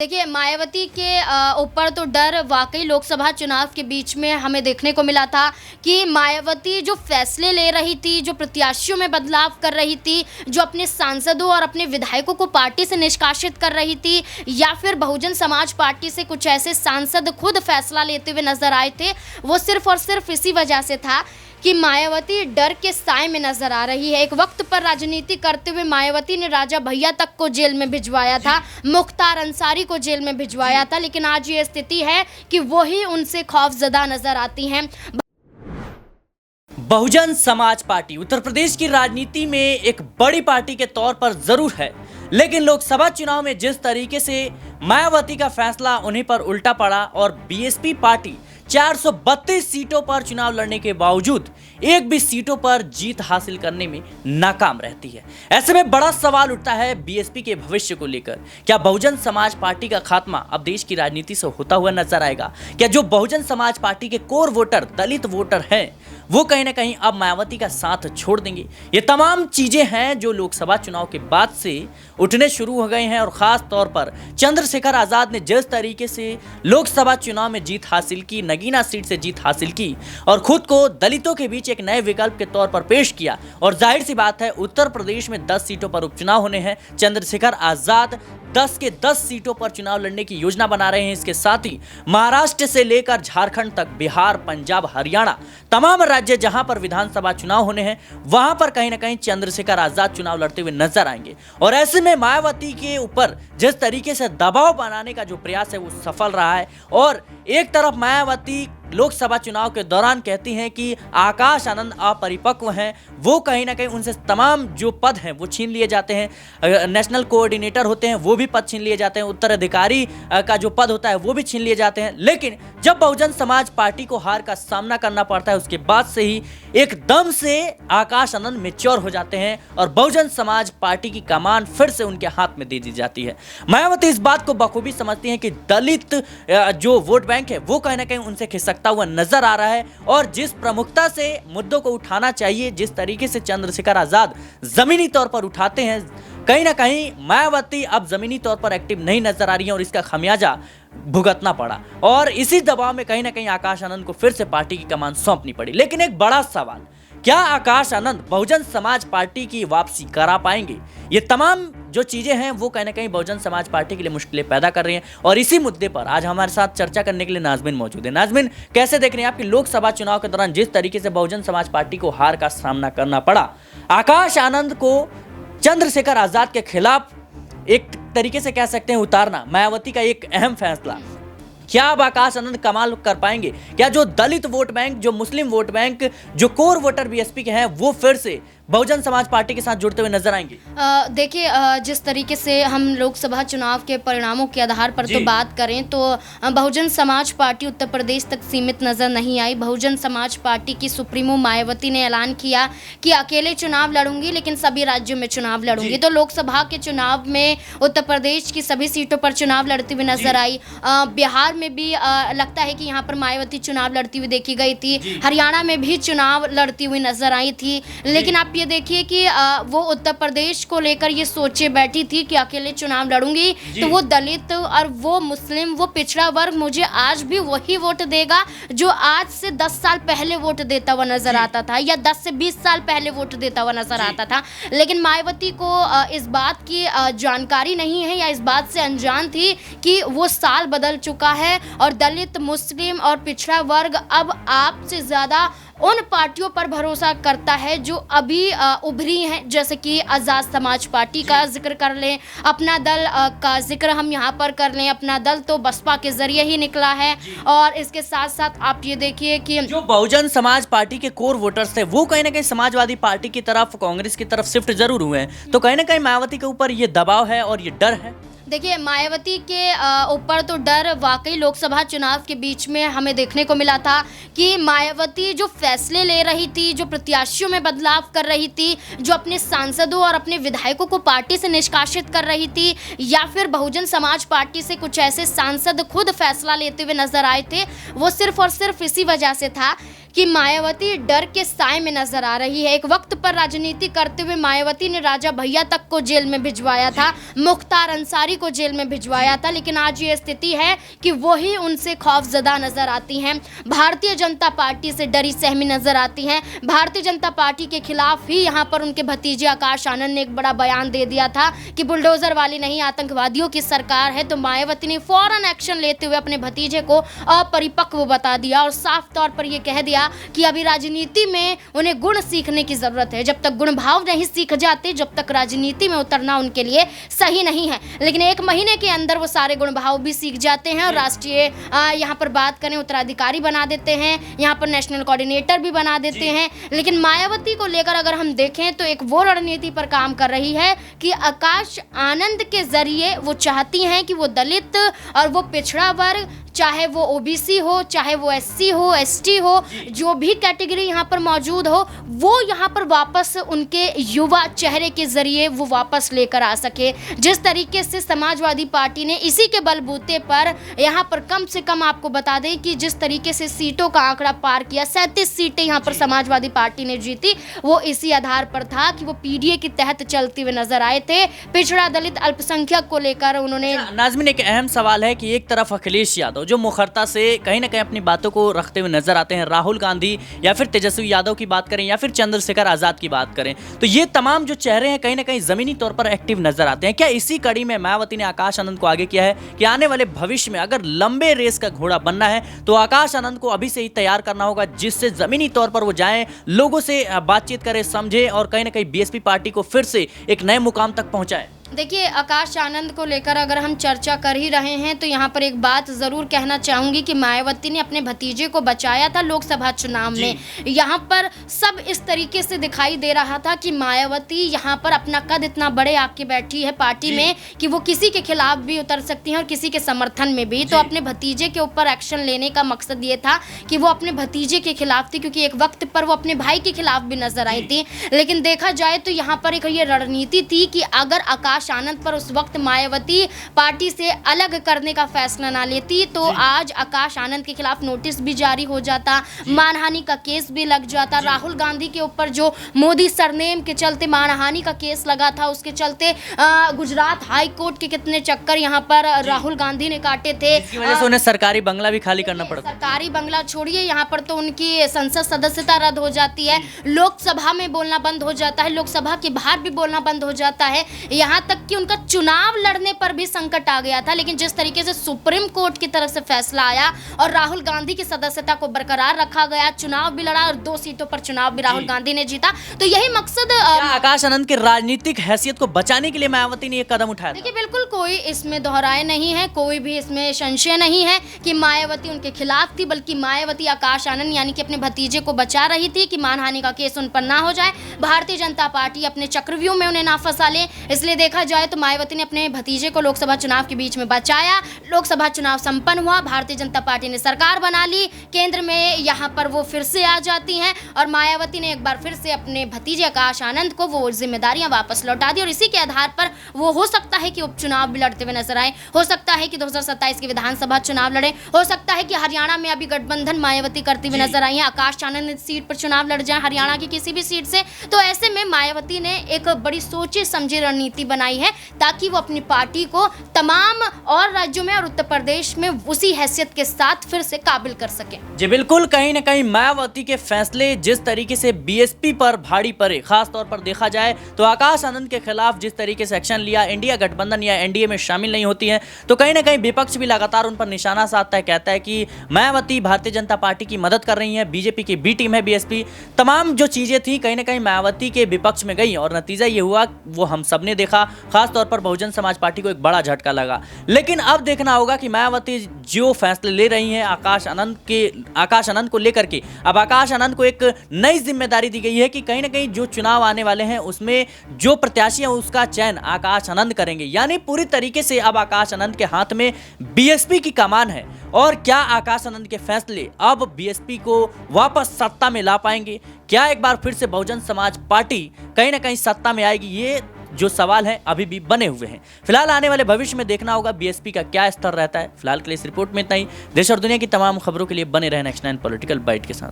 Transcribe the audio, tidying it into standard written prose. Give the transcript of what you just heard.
देखिए, मायावती के ऊपर तो डर वाकई लोकसभा चुनाव के बीच में हमें देखने को मिला था कि मायावती जो फैसले ले रही थी, जो प्रत्याशियों में बदलाव कर रही थी, जो अपने सांसदों और अपने विधायकों को पार्टी से निष्कासित कर रही थी, या फिर बहुजन समाज पार्टी से कुछ ऐसे सांसद खुद फैसला लेते हुए नजर आए थे, वो सिर्फ और सिर्फ इसी वजह से था कि मायावती डर के साए में नजर आ रही है। एक वक्त पर राजनीति करते हुए मायावती ने राजा भैया तक को जेल में भिजवाया था, मुख्तार अंसारी को जेल में भिजवाया था, लेकिन आज ये स्थिति है कि वही उनसे खौफजदा नजर आती हैं। बहुजन समाज पार्टी उत्तर प्रदेश की राजनीति में एक बड़ी पार्टी के तौर पर जरूर है, लेकिन लोकसभा चुनाव में जिस तरीके से मायावती का फैसला उन्हीं पर उल्टा पड़ा और बीएसपी पार्टी 432 सीटों पर चुनाव लड़ने के बावजूद एक भी सीटों पर जीत हासिल करने में नाकाम रहती है। ऐसे में बड़ा सवाल उठता है बीएसपी के भविष्य को लेकर। क्या बहुजन समाज पार्टी का खात्मा अब देश की राजनीति से होता हुआ नजर आएगा? क्या जो बहुजन समाज पार्टी के कोर वोटर, दलित वोटर हैं, वो कहीं ना कहीं अब मायावती का साथ छोड़ देंगे? ये तमाम चीजें हैं जो लोकसभा चुनाव के बाद से उठने शुरू हो गए हैं और खास तौर पर चंद्रशेखर आजाद ने जिस तरीके से लोकसभा चुनाव में जीत हासिल की, नगीना सीट से जीत हासिल की और खुद को दलितों के बीच एक नए विकल्प के तौर पर पेश किया, और जाहिर सी बात है उत्तर प्रदेश में 10 सीटों पर उपचुनाव होने हैं। चंद्रशेखर आजाद 10 के 10 सीटों पर चुनाव लड़ने की योजना बना रहे हैं। इसके साथ ही महाराष्ट्र से लेकर झारखंड तक, बिहार, पंजाब, हरियाणा, तमाम राज्य जहां पर विधानसभा चुनाव होने हैं, वहां पर कहीं ना कहीं चंद्रशेखर आजाद चुनाव लड़ते हुए नजर आएंगे। और ऐसे में मायावती के ऊपर जिस तरीके से दबाव बनाने का जो प्रयास है वो सफल रहा है। और एक तरफ मायावती लोकसभा चुनाव के दौरान कहती हैं कि आकाश आनंद अपरिपक्व हैं, वो कहीं ना कहीं उनसे तमाम जो पद हैं वो छीन लिए जाते हैं। नेशनल कोऑर्डिनेटर होते हैं वो भी पद छीन लिए जाते हैं, उत्तराधिकारी का जो पद होता है वो भी छीन लिए जाते हैं। लेकिन जब बहुजन समाज पार्टी को हार का सामना करना पड़ता है, उसके बाद से ही एकदम से आकाश आनंद मैच्योर हो जाते हैं और बहुजन समाज पार्टी की कमान फिर से उनके हाथ में दे दी जाती है। मायावती इस बात को बखूबी समझती हैं कि दलित जो वोट बैंक है वो कहीं ना कहीं उनसे खिसकता हुआ नजर आ रहा है, और जिस प्रमुखता से मुद्दों को उठाना चाहिए, जिस तरीके से चंद्रशेखर आजाद जमीनी तौर पर उठाते हैं, कहीं ना कहीं मायावती अब जमीनी तौर पर एक्टिव नहीं नजर आ रही है और इसका खमियाजा भुगतना पड़ा। और इसी दबाव में कहीं ना कहीं आकाश आनंद को फिर से पार्टी की कमान सौंपनी पड़ी। लेकिन एक बड़ा सवाल, क्या आकाश आनंद बहुजन समाज पार्टी की वापसी करा पाएंगे? ये तमाम जो चीजें हैं वो कहीं ना कहीं बहुजन समाज पार्टी के लिए मुश्किलें पैदा कर रही हैं, और इसी मुद्दे पर आज हमारे साथ चर्चा करने के लिए नाजमिन मौजूद है। नाजमिन, कैसे देख रहे हैं आपकी लोकसभा चुनाव के दौरान जिस तरीके से बहुजन समाज पार्टी को हार का सामना करना पड़ा, आकाश आनंद को चंद्रशेखर आजाद के खिलाफ एक तरीके से कह सकते हैं उतारना मायावती का एक अहम फैसला, क्या अब आकाश आनंद कमाल कर पाएंगे? क्या जो दलित वोट बैंक, जो मुस्लिम वोट बैंक, जो कोर वोटर बीएसपी के हैं, वो फिर से बहुजन समाज पार्टी के साथ जुड़ते हुए नजर आएंगे? देखिए, जिस तरीके से हम लोकसभा चुनाव के परिणामों के आधार पर तो बात करें तो बहुजन समाज पार्टी उत्तर प्रदेश तक सीमित नजर नहीं आई। बहुजन समाज पार्टी की सुप्रीमो मायावती ने ऐलान किया कि अकेले चुनाव लड़ूंगी, लेकिन सभी राज्यों में चुनाव लड़ूंगी। तो लोकसभा के चुनाव में उत्तर प्रदेश की सभी सीटों पर चुनाव लड़ती हुई नजर आई। बिहार में भी लगता है कि यहाँ पर मायावती चुनाव लड़ती हुई देखी गई थी। हरियाणा में भी चुनाव लड़ती हुई नजर आई थी। लेकिन आप ये देखिए कि वो उत्तर प्रदेश को लेकर ये सोचे बैठी थी कि अकेले चुनाव लड़ूंगी तो वो दलित और वो मुस्लिम, वो पिछड़ा वर्ग मुझे आज भी वही वोट देगा जो आज से 10 साल पहले वोट देता हुआ नजर आता था, या 10 से 20 साल पहले वोट देता हुआ नजर आता था। लेकिन मायावती को इस बात की जानकारी नहीं है, या इस बात से अनजान थी कि वो साल बदल चुका है और दलित, मुस्लिम और पिछड़ा वर्ग अब आपसे ज्यादा उन पार्टियों पर भरोसा करता है जो अभी उभरी हैं, जैसे कि आज़ाद समाज पार्टी का जिक्र कर लें, अपना दल का जिक्र हम यहाँ पर कर लें। अपना दल तो बसपा के जरिए ही निकला है, और इसके साथ साथ आप ये देखिए कि जो बहुजन समाज पार्टी के कोर वोटर्स थे वो कहीं ना कहीं समाजवादी पार्टी की तरफ, कांग्रेस की तरफ शिफ्ट जरूर हुए हैं। तो कहीं ना कहीं मायावती के ऊपर ये दबाव है और ये डर है। देखिए, मायावती के ऊपर तो डर वाकई लोकसभा चुनाव के बीच में हमें देखने को मिला था कि मायावती जो फैसले ले रही थी, जो प्रत्याशियों में बदलाव कर रही थी, जो अपने सांसदों और अपने विधायकों को पार्टी से निष्कासित कर रही थी, या फिर बहुजन समाज पार्टी से कुछ ऐसे सांसद खुद फैसला लेते हुए नजर आए थे, वो सिर्फ और सिर्फ इसी वजह से था कि मायावती डर के साए में नजर आ रही है। एक वक्त पर राजनीति करते हुए मायावती ने राजा भैया तक को जेल में भिजवाया था, मुख्तार अंसारी को जेल में भिजवाया था, लेकिन आज ये स्थिति है कि वही उनसे खौफजदा नजर आती हैं। भारतीय जनता पार्टी से डरी सहमी नजर आती हैं। भारतीय जनता पार्टी के खिलाफ ही यहाँ पर उनके भतीजे आकाश आनंद ने एक बड़ा बयान दे दिया था कि बुलडोजर वाली नहीं, आतंकवादियों की सरकार है। तो मायावती ने फौरन एक्शन लेते हुए अपने भतीजे को अपरिपक्व बता दिया और साफ तौर पर यह कह दिया कि अभी राजनीति में उन्हें गुण सीखने की जरूरत है। जब तक गुण भाव नहीं सीख जाते, जब तक राजनीति में उतरना उनके लिए सही नहीं है। लेकिन 1 महीने के अंदर वो सारे गुण भाव भी सीख जाते हैं और राष्ट्रीय यहाँ पर बात करें उत्तराधिकारी बना देते हैं, यहाँ पर नेशनल कोऑर्डिनेटर भी बना देते हैं। लेकिन मायावती को लेकर अगर हम देखें तो एक वो रणनीति पर काम कर रही है कि आकाश आनंद के जरिए वो चाहती हैं कि वो दलित और वो पिछड़ा वर्ग, चाहे वो ओबीसी हो, चाहे वो एससी हो, एसटी हो, जो भी कैटेगरी यहाँ पर मौजूद हो, वो यहाँ पर वापस उनके युवा चेहरे के जरिए वो वापस लेकर आ सके। जिस तरीके से समाजवादी पार्टी ने इसी के बलबूते पर यहाँ पर कम से कम आपको बता दें कि जिस तरीके से सीटों का आंकड़ा पार किया, 37 सीटें यहाँ पर समाजवादी पार्टी ने जीती, वो इसी आधार पर था कि वो पीडीए के तहत चलते हुए नजर आए थे। पिछड़ा दलित अल्पसंख्यक को लेकर उन्होंने। नाज़मीन, एक अहम सवाल है कि एक तरफ अखिलेश यादव जो मुखरता से कहीं ना कहीं अपनी बातों को रखते हुए नजर आते हैं, राहुल गांधी या फिर तेजस्वी यादव की बात करें या फिर चंद्रशेखर आजाद की बात करें, तो ये तमाम जो चेहरे हैं कहीं ना कहीं जमीनी तौर पर एक्टिव नजर आते हैं। क्या इसी कड़ी में मायावती ने आकाश आनंद को आगे किया है कि आने वाले भविष्य में अगर लंबे रेस का घोड़ा बनना है तो आकाश आनंद को अभी से ही तैयार करना होगा, जिससे जमीनी तौर पर वो जाएं, लोगों से बातचीत करें, समझे और कहीं ना कहीं बीएसपी पार्टी को फिर से एक नए मुकाम तक पहुंचाएं? देखिए, आकाश आनंद को लेकर अगर हम चर्चा कर ही रहे हैं तो यहाँ पर एक बात ज़रूर कहना चाहूँगी कि मायावती ने अपने भतीजे को बचाया था लोकसभा चुनाव में। यहाँ पर सब इस तरीके से दिखाई दे रहा था कि मायावती यहाँ पर अपना कद इतना बड़े आके बैठी है पार्टी में कि वो किसी के खिलाफ भी उतर सकती हैं और किसी के समर्थन में भी। तो अपने भतीजे के ऊपर एक्शन लेने का मकसद ये था कि वो अपने भतीजे के खिलाफ थी, क्योंकि एक वक्त पर वो अपने भाई के खिलाफ भी नजर आई थी। लेकिन देखा जाए तो यहाँ पर एक ये रणनीति थी कि अगर आकाश आनंद पर उस वक्त मायावती पार्टी से अलग करने का फैसला ना लेती तो आज आकाश आनंद के खिलाफ नोटिस भी जारी हो जाता, मानहानि का केस भी लग जाता। राहुल गांधी के ऊपर जो मोदी सरनेम के चलते मानहानि का केस लगा था, उसके चलते गुजरात हाई कोर्ट के कितने चक्कर यहाँ पर राहुल गांधी ने काटे थे। इसकी वजह से उन्हें सरकारी बंगला भी खाली करना पड़ता। सरकारी बंगला छोड़िए, यहाँ पर तो उनकी संसद सदस्यता रद्द हो जाती है, लोकसभा में बोलना बंद हो जाता है, लोकसभा के बाहर भी बोलना बंद हो जाता है, यहाँ तक कि उनका चुनाव लड़ने पर भी संकट आ गया था। लेकिन जिस तरीके से सुप्रीम कोर्ट की तरफ से फैसला आया और राहुल गांधी की सदस्यता को बरकरार रखा गया, चुनाव भी लड़ा और 2 सीटों पर चुनाव भी राहुल गांधी ने जीता, तो यही मकसद आकाश आनंद की राजनीतिक हैसियत को बचाने के लिए मायावती ने ये कदम उठाया। देखिए, बिल्कुल कोई इसमें दोहराए नहीं है, कोई भी इसमें संशय नहीं है कि मायावती उनके खिलाफ थी, बल्कि मायावती आकाश आनंद यानी कि अपने भतीजे को बचा रही थी कि मानहानि का केस उन पर ना हो जाए, भारतीय जनता पार्टी अपने चक्रव्यूह में उन्हें ना फंसा ले। इसलिए देखा जाए तो मायावती ने अपने भतीजे को लोकसभा चुनाव के बीच में बचाया। लोकसभा चुनाव संपन्न हुआ, भारतीय जनता पार्टी ने सरकार बना ली, केंद्र में यहाँ पर वो फिर से आ जाती हैं और मायावती ने एक बार फिर से अपने भतीजे आकाश आनंद को वो जिम्मेदारियां वापस लौटा दी और इसी के आधार पर वो हो सकता है कि उपचुनाव भी लड़ते हुए नजर आए, हो सकता है कि 2027 के विधानसभा चुनाव लड़े, हो सकता है कि हरियाणा में अभी गठबंधन मायावती करती हुई नजर आई है, आकाश आनंद इस सीट पर चुनाव लड़ जाए हरियाणा की किसी भी सीट से। तो ऐसे में मायावती ने एक बड़ी सोची समझी रणनीति बनाई है ताकि वो अपनी पार्टी को तमाम और राज्यों में और उत्तर प्रदेश में उसी हैसियत के साथ फिर से काबिल कर सके। जी बिल्कुल, कहीं ना कहीं मायावती के फैसले जिस तरीके से बीएसपी पर भारी पड़े, खास तौर पर देखा जाए तो आकाश आनंद के खिलाफ जिस तरीके से एक्शन लिया, इंडिया गठबंधन या एनडीए में शामिल नहीं होती है, तो कहीं ना कहीं विपक्ष भी लगातार उन पर निशाना साधता है, कहता है कि मायावती भारतीय जनता पार्टी की मदद कर रही है, बीजेपी की बी टीम है बीएसपी। तमाम जो चीजें थी कहीं ना कहीं मायावती के विपक्ष में गई और नतीजा ये हुआ वो हम सब ने देखा, खासतौर पर बहुजन समाज पार्टी को एक बड़ा झटका लगा। लेकिन अब देखना होगा कि मायावती जो फैसले ले रही हैं आकाश आनंद को लेकर के, अब आकाश आनंद को एक नई जिम्मेदारी दी गई है कि कहीं ना कहीं जो चुनाव आने वाले हैं उसमें जो प्रत्याशी है उसका चयन आकाश आनंद करेंगे, यानी पूरी तरीके से अब आकाश आनंद के हाथ में बीएसपी की कमान है। और क्या आकाश आनंद के फैसले अब बीएसपी को वापस सत्ता में ला पाएंगे? क्या एक बार फिर से बहुजन समाज पार्टी कहीं ना कहीं सत्ता में आएगी? ये जो सवाल है अभी भी बने हुए हैं। फिलहाल आने वाले भविष्य में देखना होगा बीएसपी का क्या स्तर रहता है। फिलहाल के लिए इस रिपोर्ट में इतना ही। देश और दुनिया की तमाम खबरों के लिए बने रहें नेक्स्ट 9 पॉलिटिकल बाइट के साथ।